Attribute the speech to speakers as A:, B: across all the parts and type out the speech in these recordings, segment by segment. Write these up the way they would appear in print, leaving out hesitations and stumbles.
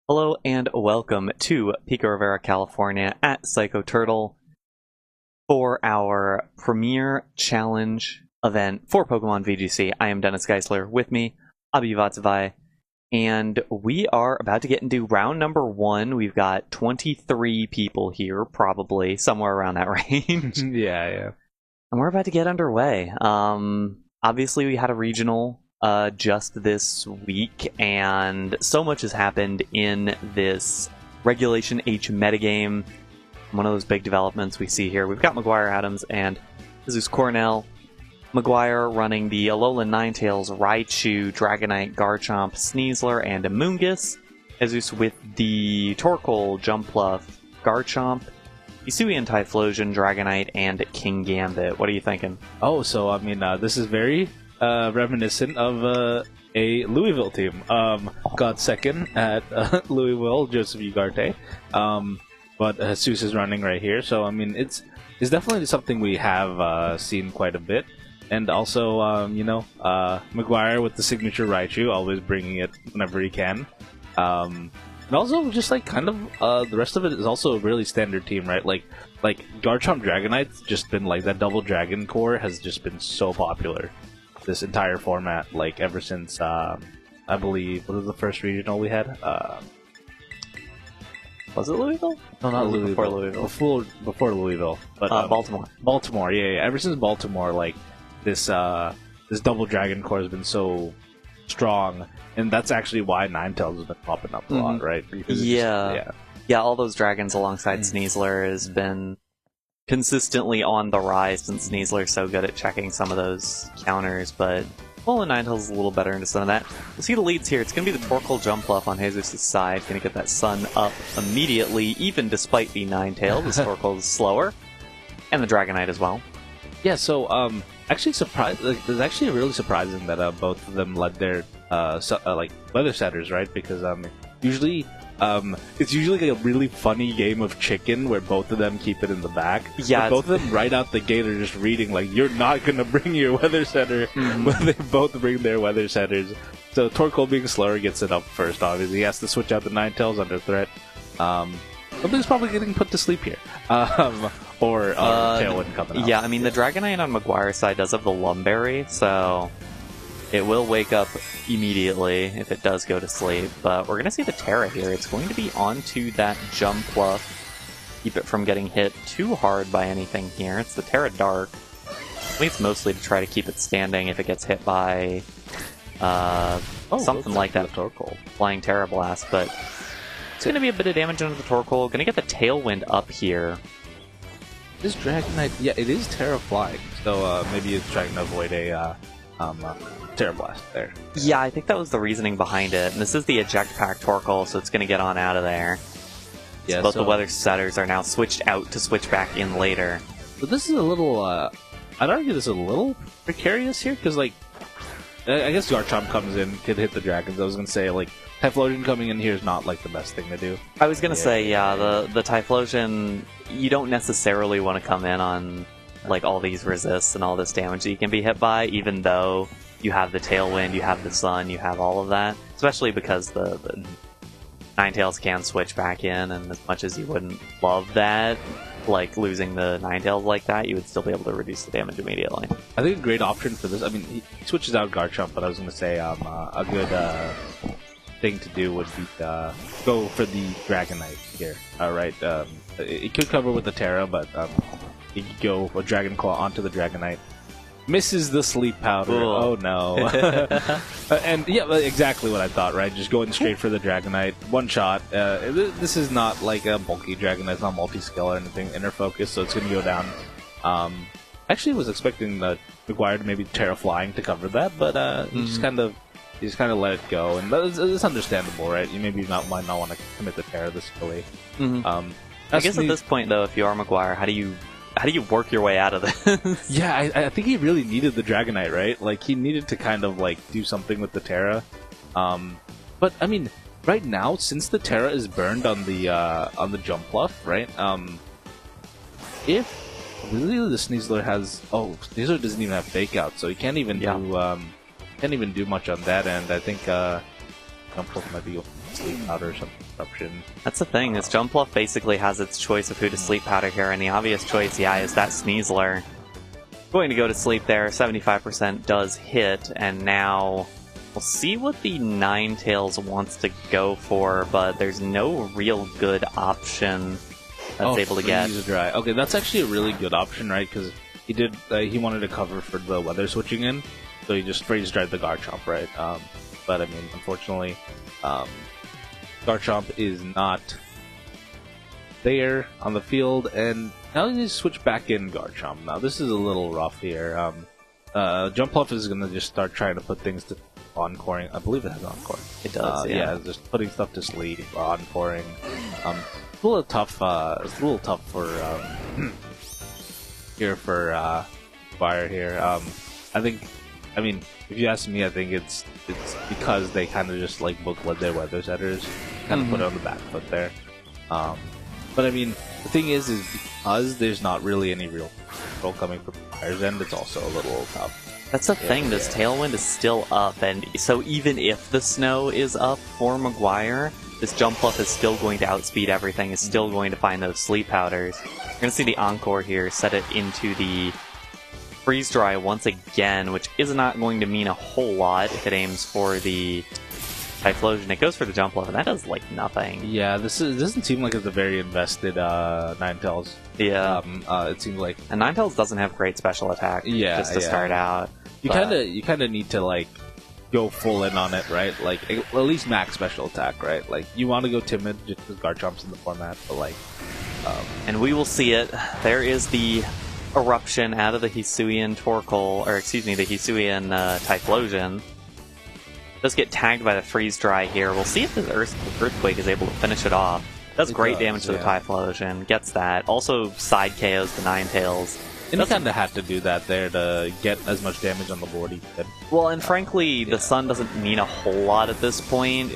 A: Hello and welcome to Pico Rivera, California at Psycho Turtle for our premier challenge event for Pokemon VGC. I am Dennis Geisler. With me, Abi Vatsavai, and we are about to get into round number 1. We've got 23 people here, probably somewhere around that range.
B: Yeah.
A: And we're about to get underway. Obviously, we had a regional just this week, and so much has happened in this Regulation H metagame. One of those big developments we see here. We've got Maguire, Adams, and Jesus Coronel. Maguire running the Alolan Ninetales, Raichu, Dragonite, Garchomp, Sneasler, and Amoonguss. Jesus with the Torkoal, Jumpluff, Garchomp, Hisuian Typhlosion, Dragonite, and King Gambit. What are you thinking?
B: Oh, so I mean, this is very reminiscent of a Louisville team. Got second at Louisville, Joseph Ugarte. But Jesus is running right here, so I mean, it's definitely something we have seen quite a bit. And also, Maguire with the signature Raichu, always bringing it whenever he can. And also, just like kind of the rest of it is also a really standard team, right? Like Garchomp Dragonite's just been like that double Dragon core has just been so popular this entire format, like ever since I believe what was the first regional we had?
A: Was it Louisville?
B: No, not Louisville.
A: Before Louisville.
B: Before Louisville, but
A: Baltimore.
B: Baltimore, yeah. Ever since Baltimore, like this double Dragon core has been so strong, and that's actually why Ninetales has been popping up a lot, right? Because
A: yeah, all those dragons alongside Sneasler has been consistently on the rise since Sneasler's so good at checking some of those counters, but Alolan Ninetales is a little better into some of that. We'll see the leads here. It's going to be the Torkoal Jumpluff on Jesus' side. Going to get that sun up immediately, even despite the Ninetales. This Torkoal is slower. And the Dragonite as well.
B: Yeah, so actually surprised. It's actually really surprising that both of them led their weather setters, right? Because usually it's usually a really funny game of chicken where both of them keep it in the back.
A: Yeah,
B: but both of them right out the gate are just reading like, you're not gonna bring your weather setter, but they both bring their weather setters. So Torkoal being slower gets it up first. Obviously, he has to switch out the Ninetales under threat. Something's probably getting put to sleep here. Or Tailwind coming out.
A: Yeah, I mean, the Dragonite on Maguire's side does have the Lumberry, so it will wake up immediately if it does go to sleep. But we're going to see the Terra here. It's going to be onto that Jumpluff. Keep it from getting hit too hard by anything here. It's the Terra Dark. I think it's mostly to try to keep it standing if it gets hit by something like that Torkoal. Flying Terra Blast, but it's going to be a bit of damage under the Torkoal. Going to get the Tailwind up here.
B: This Dragonite, yeah, it is Terra Flying, so maybe it's trying to avoid a Terra Blast there.
A: Yeah, I think that was the reasoning behind it. And this is the Eject Pack Torkoal, so it's going to get on out of there. Yeah, so both the weather setters are now switched out to switch back in later.
B: But this is a little, I'd argue this is a little precarious here, because, like, I guess Garchomp comes in, could hit the dragons. I was going to say, like, Typhlosion coming in here is not, like, the best thing to do.
A: I was going to say, the Typhlosion, you don't necessarily want to come in on, like, all these resists and all this damage that you can be hit by, even though you have the Tailwind, you have the Sun, you have all of that. Especially because the Ninetales can switch back in, and as much as you wouldn't love that, like losing the Ninetales like that, you would still be able to reduce the damage immediately.
B: I think a great option for this, I mean, he switches out Garchomp, but I was going to say a good thing to do would be go for the Dragonite here. Alright, it could cover with the Terra, but you could go a Dragon Claw onto the Dragonite. Misses the Sleep Powder. Ooh. Oh no. And yeah, exactly what I thought, right? Just going straight for the Dragonite. One shot. This is not like a bulky Dragonite. It's not multi-skill or anything. Inner focus, so it's going to go down. Actually was expecting Maguire to maybe Terra Flying to cover that, but he just kind of let it go. And it's understandable, right? You maybe might not want to commit the Terra this early.
A: I guess at this point, though, if you are Maguire, how do you work your way out of this?
B: Yeah, I think he really needed the Dragonite, right? Like, he needed to kind of, like, do something with the Terra. But, I mean, right now, since the Terra is burned on the Jumpluff, right? If really the Sneasler has... Oh, Sneasler doesn't even have Fake Out, so he can't even do much on that end. I think Jumpluff might be Sleep Powder or something. disruption.
A: That's the thing. This Jumpluff basically has its choice of who to sleep powder here, and the obvious choice, yeah, is that Sneasler. Going to go to sleep there. 75% does hit, and now we'll see what the Ninetales wants to go for, but there's no real good option that's able to get.
B: Dry. Okay, that's actually a really good option, right? Because he wanted to cover for the weather switching in, so he just freeze-dried the Garchomp, right? But I mean, unfortunately, Garchomp is not there on the field, and now he just switch back in Garchomp. Now this is a little rough here. Jumpluff is gonna just start trying to put things to encoring. I believe it has encore.
A: It does, yeah.
B: Just putting stuff to sleep, encoring. It's a little tough. It's a little tough for here for Maguire here. I mean, if you ask me, I think it's because they kind of just like booklet their weather setters, kind of put it on the back foot there. But I mean, the thing is because there's not really any real control coming from Maguire's end, it's also a little tough.
A: That's the thing, this Tailwind is still up, and so even if the snow is up for Maguire, this Jumpluff is still going to outspeed everything, is still going to find those sleep powders. You're going to see the Encore here, set it into the Freeze Dry once again, which is not going to mean a whole lot if it aims for the Typhlosion. It goes for the Jumpluff, and that does, like, nothing.
B: Yeah, it doesn't seem like it's a very invested Ninetales.
A: Yeah.
B: It seems like...
A: And Ninetales doesn't have great special attack, just to start out.
B: You kind of need to, like, go full in on it, right? Like, at least max special attack, right? Like, you want to go timid just because Garchomp's in the format, but, like...
A: And we will see it. There is the eruption out of the Hisuian Torkoal, or excuse me, the Hisuian Typhlosion. Does get tagged by the Freeze Dry here. We'll see if the Earthquake is able to finish it off. Does great damage to the Typhlosion. Gets that. Also side KOs the Ninetales.
B: And he kind of had to do that there to get as much damage on the board he could.
A: Well, and frankly, the Sun doesn't mean a whole lot at this point.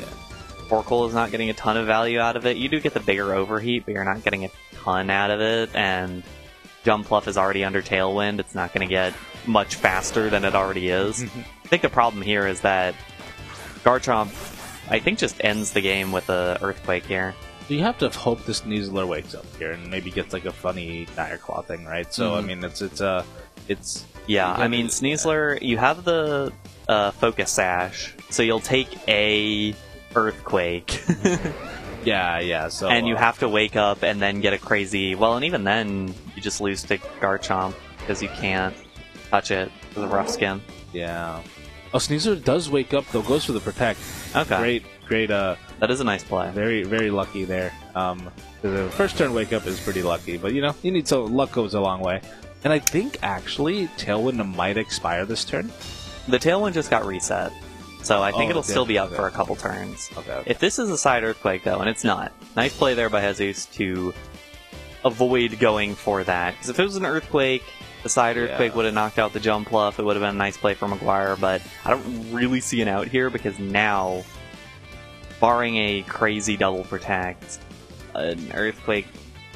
A: Torkoal is not getting a ton of value out of it. You do get the bigger overheat, but you're not getting a ton out of it. And Jumpluff is already under Tailwind. It's not going to get much faster than it already is. I think the problem here is that Garchomp, I think, just ends the game with the Earthquake here.
B: You have to hope this Sneasler wakes up here and maybe gets like a funny Dire Claw thing, right? So I mean, it's
A: yeah. I mean, Sneasler, you have the Focus Sash, so you'll take a Earthquake.
B: yeah. So
A: and you have to wake up and then get a crazy. Well, and even then, you just lose to Garchomp because you can't touch it with a rough skin.
B: Yeah. Oh, Sneasler does wake up though. Goes for the Protect.
A: Okay.
B: Great.
A: That is a nice play.
B: Very, very lucky there. The first turn wake up is pretty lucky, but you know, you need luck goes a long way. And I think actually Tailwind might expire this turn.
A: The Tailwind just got reset, so I think it'll still be up for a couple turns.
B: Okay.
A: If this is a side Earthquake though, and it's not, nice play there by Jesus to avoid going for that. Because if it was an Earthquake, the side Earthquake would have knocked out the Jumpluff. It would have been a nice play for Maguire, but I don't really see an out here because now, barring a crazy double protect, an Earthquake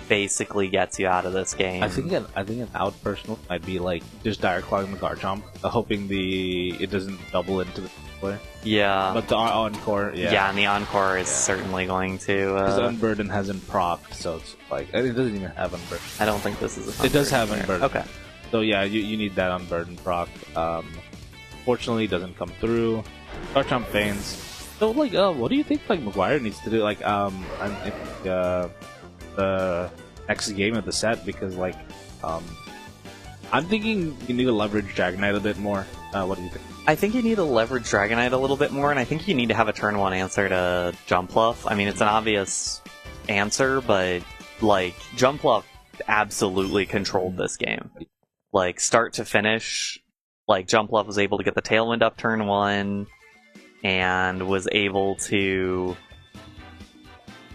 A: basically gets you out of this game.
B: I think an out personal might be like just Dire Clawing the Garchomp, hoping it doesn't double into the play.
A: Yeah.
B: But the Encore,
A: Yeah, and the Encore is certainly going to...
B: Because Unburden hasn't procced, so it's like... It doesn't even have Unburden.
A: I don't think this is a...
B: It does have Unburden.
A: Okay.
B: So yeah, you need that Unburden proc. Fortunately, it doesn't come through. Garchomp feigns. So like, what do you think like Maguire needs to do? Like, the next game of the set, because like, I'm thinking you need to leverage Dragonite a bit more. What do you think?
A: I think you need to leverage Dragonite a little bit more, and I think you need to have a turn 1 answer to Jumpluff. I mean, it's an obvious answer, but like, Jumpluff absolutely controlled this game. Like, start to finish, like, Jumpluff was able to get the Tailwind up turn 1, and was able to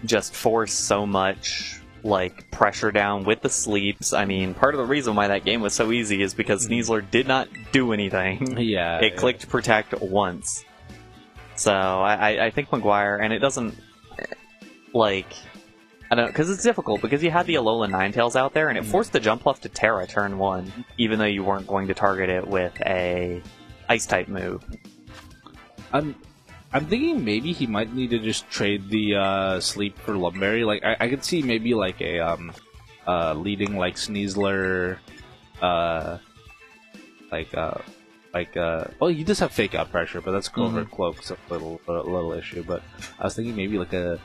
A: just force so much, like, pressure down with the sleeps. I mean, part of the reason why that game was so easy is because Sneasler did not do anything.
B: Yeah.
A: It clicked Protect once. So, I think Maguire, and it doesn't, like... I don't know, because it's difficult, because you had the Alola Ninetales out there, and it forced the Jumpluff to Terra turn 1, even though you weren't going to target it with a Ice-type move.
B: I'm thinking maybe he might need to just trade the sleep for Lumberry. Like I could see maybe like a leading like Sneasler, well, he does have fake out pressure, but that's covert cloak, so a little issue. But I was thinking maybe like a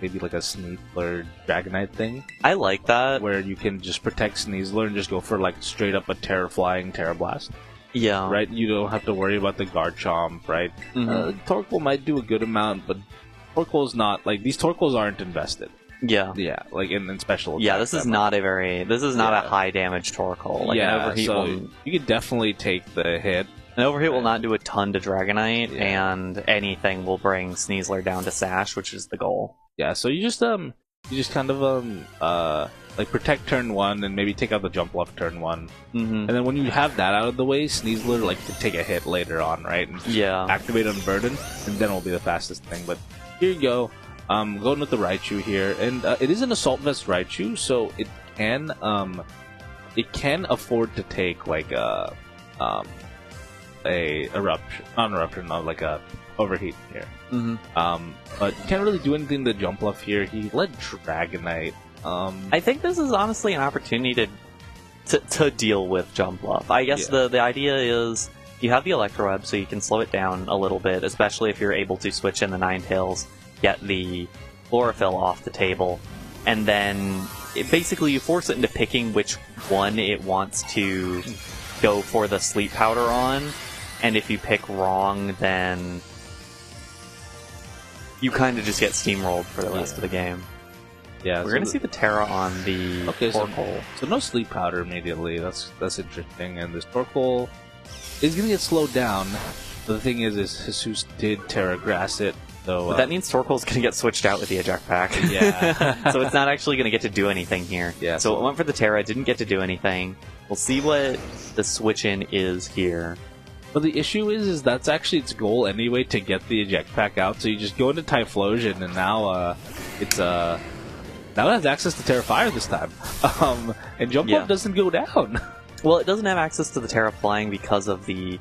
B: Sneasler Dragonite thing.
A: I like that,
B: where you can just protect Sneasler and just go for like straight up a Terraflying Terra Blast.
A: Yeah.
B: Right? You don't have to worry about the Garchomp, right? Torkoal might do a good amount, but Torkoal's not, like, these Torkoals aren't invested.
A: Yeah.
B: Yeah, like in special attacks.
A: Yeah, this is not a high damage Torkoal. Like, an overheat
B: so
A: will...
B: you could definitely take the hit.
A: An overheat will not do a ton to Dragonite, and anything will bring Sneasler down to Sash, which is the goal.
B: Yeah, so you just kind of like protect turn 1 and maybe take out the jump bluff turn 1. And then when you have that out of the way, Sneasler like can take a hit later on, right? And activate Unburden, and then it'll be the fastest thing. But here you go. Going with the Raichu here, and it is an Assault Vest Raichu, so it can afford to take like a overheat here. But you can't really do anything to jump bluff here. He led Dragonite.
A: I think this is honestly an opportunity to deal with jump bluff. I guess the idea is you have the Electro Web, so you can slow it down a little bit, especially if you're able to switch in the Ninetales, get the Chlorophyll off the table, and then basically you force it into picking which one it wants to go for the Sleep Powder on, and if you pick wrong, then you kind of just get steamrolled for the rest of the game.
B: Yeah,
A: we're gonna see the Terra on the Torkoal.
B: So no Sleep Powder immediately. That's interesting. And this Torkoal is gonna get slowed down. But the thing is Jesus did Terra Grass it. So
A: but that means Torkoal's gonna get switched out with the Eject Pack.
B: Yeah.
A: So it's not actually gonna get to do anything here.
B: Yeah.
A: So it went for the Terra, didn't get to do anything. We'll see what the switch in is here.
B: But the issue is that's actually its goal anyway, to get the Eject Pack out. So you just go into Typhlosion, and now now it has access to Terra Fire this time. And Jump Up doesn't go down.
A: Well, it doesn't have access to the Terra Flying because of the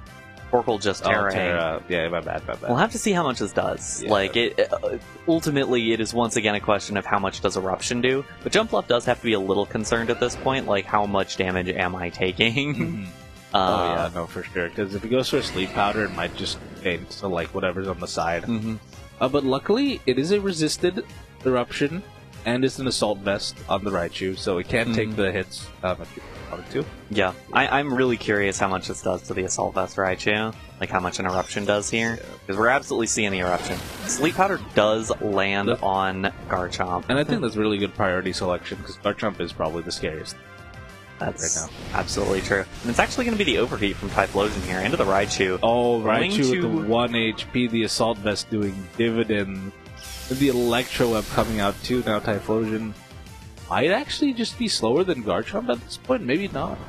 A: Torkoal just Terra.
B: Yeah, my bad.
A: We'll have to see how much this does. Yeah. Like, ultimately, it is once again a question of how much does Eruption do. But Jump Bluff does have to be a little concerned at this point, like, how much damage am I taking?
B: Oh yeah, no, for sure. Because if it goes for a Sleep Powder, it might just faint to like whatever's on the side. But luckily, it is a resisted Eruption, and it's an Assault Vest on the Raichu, so it can take the hits if you wanted to.
A: Yeah, I'm really curious how much this does to the Assault Vest Raichu, like how much an Eruption does here, because we're absolutely seeing the Eruption. Sleep Powder does land on Garchomp.
B: And I think that's really good priority selection, because Garchomp is probably the scariest.
A: That's
B: right now.
A: Absolutely true. And it's actually going to be the Overheat from Typhlosion here into the Raichu.
B: Oh, Raichu with the 1 HP, the Assault Vest doing dividend. And the Electro Web coming out too. Now Typhlosion might actually just be slower than Garchomp at this point. Maybe not.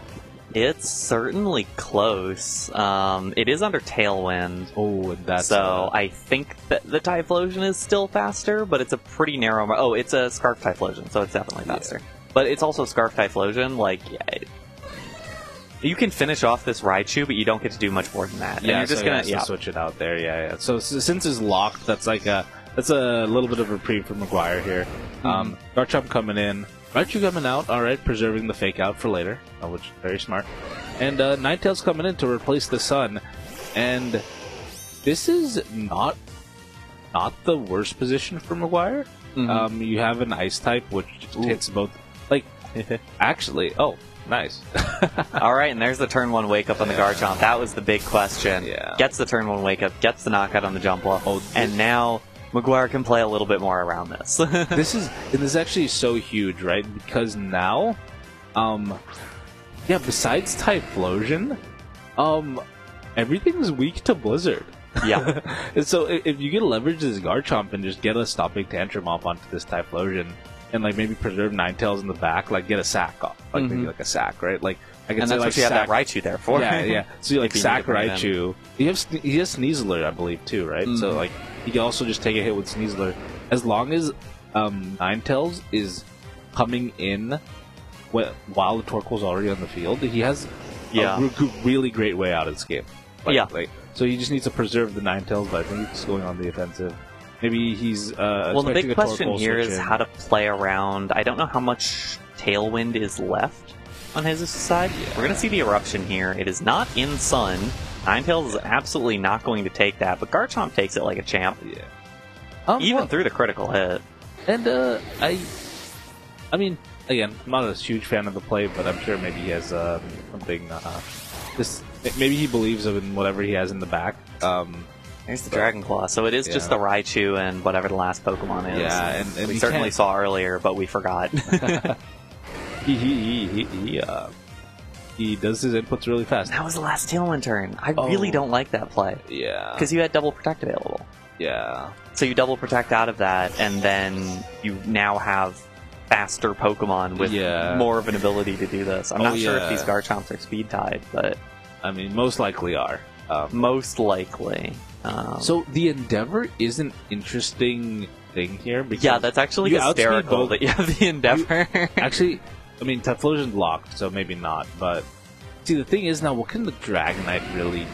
A: It's certainly close. It is under Tailwind.
B: Oh, and that's...
A: So I think that the Typhlosion is still faster, but it's a pretty narrow... Oh, it's a Scarf Typhlosion, so it's definitely faster. Yeah. But it's also Scarf Typhlosion, like... You can finish off this Raichu, but you don't get to do much more than that.
B: Yeah,
A: and you're just gonna
B: switch it out there, yeah. So since it's locked, that's like a... That's a little bit of a reprieve for Maguire here. Garchomp coming in. Raichu coming out, alright, preserving the fake out for later, which is very smart. And Ninetales coming in to replace the Sun. And this is not the worst position for Maguire. You have an Ice type, which hits both. Like, actually, nice.
A: Alright, and there's the turn 1 wake up on the Garchomp. That was the big question.
B: Yeah.
A: Gets the turn 1 wake up, gets the knockout on the Jump Bluff, and now Maguire can play a little bit more around this.
B: This is actually so huge, right? Because now, besides Typhlosion, everything's weak to Blizzard.
A: Yeah.
B: And so if you can leverage this Garchomp and just get a Stomping Tantrum off onto this Typhlosion, and like maybe preserve Ninetales in the back, like get a sack off, like maybe like a sack, right? Like I can
A: and
B: say
A: that's
B: like
A: what you have that Raichu there for.
B: Yeah. So you like sack Raichu. He has Sneasler, I believe, too, right? So like he can also just take a hit with Sneasler as long as Ninetales is coming in while the Torkoal's already on the field. He has a really great way out of this game. Like So he just needs to preserve the Ninetales, but I think he's going on the offensive. Maybe he's
A: well, the big question here is
B: in.
A: how to play around. I don't know how much Tailwind is left on his side.
B: Yeah.
A: We're going to see the Eruption here. It is not in Sun. Ninetales is absolutely not going to take that, but Garchomp takes it like a champ.
B: Yeah.
A: Even through the critical hit.
B: And I mean, again, I'm not a huge fan of the play, but I'm sure maybe he has something. Maybe he believes in whatever he has in the back.
A: There's the Dragon Claw, so it is just the Raichu and whatever the last Pokemon is.
B: Yeah, and
A: we certainly saw earlier, but we forgot.
B: he does his inputs really fast.
A: That was the last Tailwind turn. I really don't like that play.
B: Yeah.
A: Because you had Double Protect available.
B: Yeah.
A: So you Double Protect out of that, and then you now have faster Pokemon with more of an ability to do this. I'm not sure if these Garchomps are speed tied, but...
B: I mean, most likely are.
A: Most likely.
B: So the Endeavor is an interesting thing here. Because
A: that's actually hysterical that you have the Endeavor.
B: Actually, I mean, Typhlosion's locked, so maybe not. But see, the thing is now, what can the Dragonite really?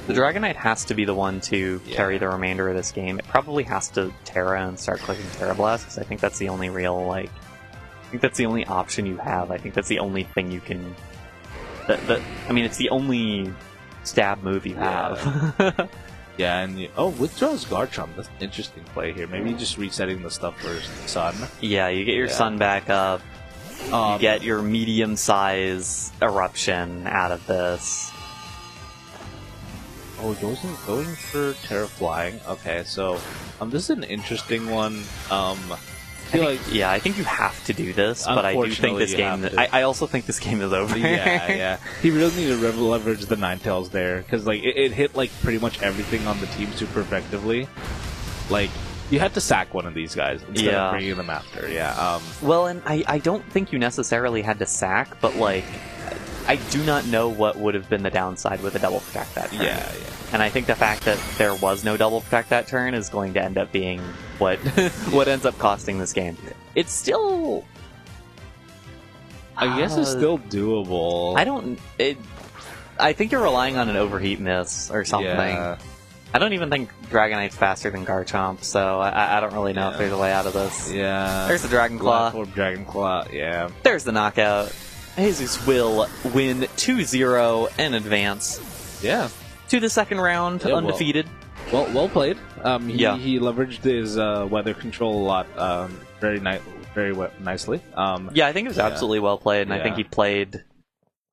A: The Dragonite has to be the one to carry the remainder of this game. It probably has to Terra and start clicking Terra Blast, because I think that's the only real I think that's the only option you have. I think that's the only thing you can. I mean, it's the only stab move you have.
B: Yeah, and withdraws Garchomp. That's an interesting play here. Maybe just resetting the stuff for Sun.
A: Yeah, you get your Sun back up. You get your medium-size Eruption out of this.
B: Oh, going for Terra Flying. Okay, so this is an interesting one. I
A: think you have to do this, but I do think this game... I also think this game is over.
B: Yeah. He really needed to leverage the Ninetales there, because it hit pretty much everything on the team super effectively. You had to sack one of these guys instead of bringing them after. Yeah.
A: Well, and I don't think you necessarily had to sack, but I do not know what would have been the downside with a Double Protect that turn.
B: Yeah.
A: And I think the fact that there was no Double Protect that turn is going to end up being what ends up costing this game. It's still...
B: I guess it's still doable.
A: I think you're relying on an Overheat miss or something.
B: Yeah.
A: I don't even think Dragonite's faster than Garchomp, so I don't really know if there's a way out of this.
B: Yeah.
A: There's the Dragon Claw.
B: Dragon Claw, yeah.
A: There's the knockout. Jesus will win 2-0 and advance.
B: Yeah.
A: To the second round, undefeated.
B: Well played. He leveraged his weather control a lot, very nicely.
A: I think it was absolutely well played, and I think he played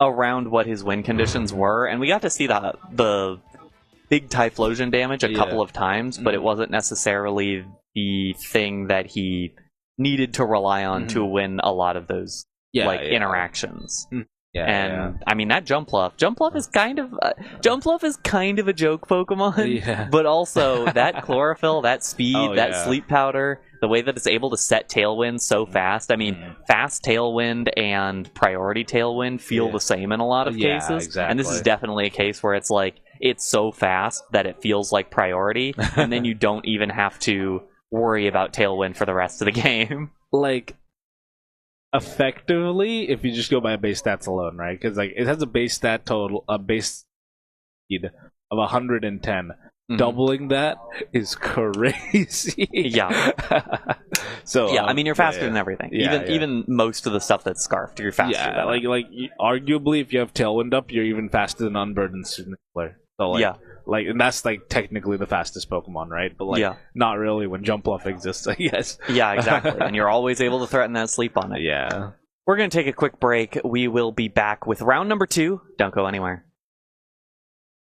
A: around what his win conditions were, and we got to see the big Typhlosion damage a couple of times, but it wasn't necessarily the thing that he needed to rely on to win a lot of those interactions. I mean, that Jumpluff is kind of a joke Pokemon, but also that Chlorophyll, that speed, that Sleep Powder, the way that it's able to set Tailwind so fast. I mean, fast Tailwind and priority Tailwind feel the same in a lot of cases,
B: exactly.
A: And this is definitely a case where it's it's so fast that it feels like priority, and then you don't even have to worry about Tailwind for the rest of the game.
B: Effectively, if you just go by base stats alone, right? Because it has a base stat total, a base speed of 110. Doubling that is crazy.
A: So I mean, you're faster than everything. Even most of the stuff that's scarfed, you're faster.
B: Yeah, arguably, if you have Tailwind up, you're even faster than Unburdened Student Player. So and that's technically the fastest Pokemon, right? But not really when Jumpluff exists, I guess.
A: Yeah, exactly. And you're always able to threaten that sleep on it.
B: Yeah.
A: We're gonna take a quick break. We will be back with round number 2. Don't go anywhere.